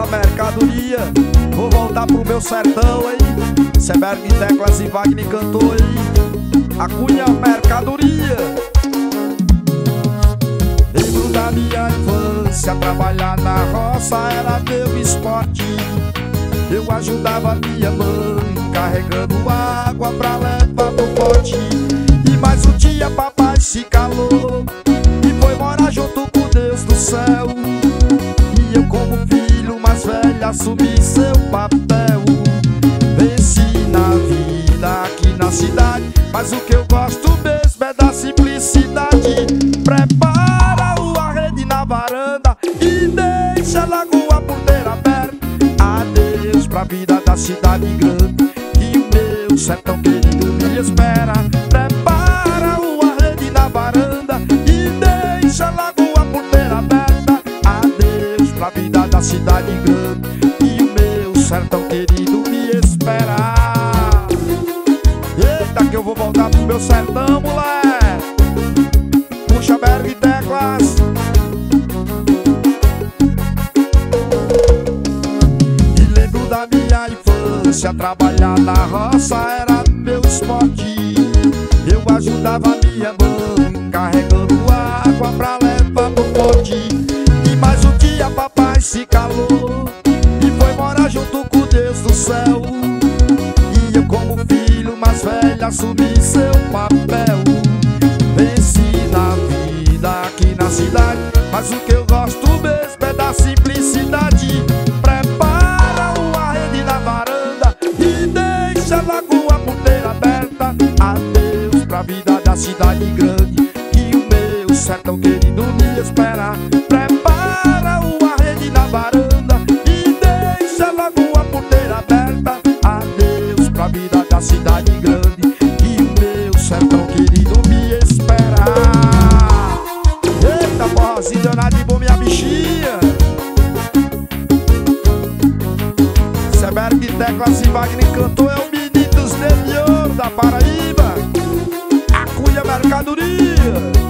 Eita mercadoria, vou voltar pro meu sertão, hein? Seberg Teclas e Wagner cantou, hein? A Cunha mercadoria. Lembro da minha infância, trabalhar na roça era meu esporte. Eu ajudava minha mãe carregando água pra levar no pote. E mais um dia papai se calou e foi morar junto com Deus do céu. E eu como filho mais velho assumi seu papel. Venci na vida aqui na cidade, mas o que eu gosto mesmo é da simplicidade. Prepara a rede na varanda e deixa a lagoa porteira aberta. Adeus pra vida da cidade grande, que o meu sertão querido me espera. Prepara a rede na varanda e deixa a lagoa porteira aberta. Adeus pra vida da cidade grande, que o meu sertão querido me espera. Eita que eu vou voltar pro meu sertão, moleque. Puxa Berg Teclas. E lembro da minha infância, trabalhar na roça era meu esporte. Eu ajudava minha mãe carregando água pra levar no pote. E mais um dia papai se calou e foi morar junto com Deus do céu. E eu como filho mais velho assumi seu papel. Venci na vida aqui na cidade, mas o que eu gosto mesmo é da simplicidade. Prepara a rede na varanda e deixa a lagoa porteira aberta. Adeus pra vida da cidade grande, que o meu sertão querido me espera. Prepara a rede na varanda e deixa a lagoa porteira aberta. Adeus pra vida da cidade grande, que o meu sertão querido me espera. Eita porrazinho danado de bom, minha bichinha. Seberg Teclas e Wagner cantou, é o menino dos Deus de Ouro da Paraíba. A Cunha mercadoria.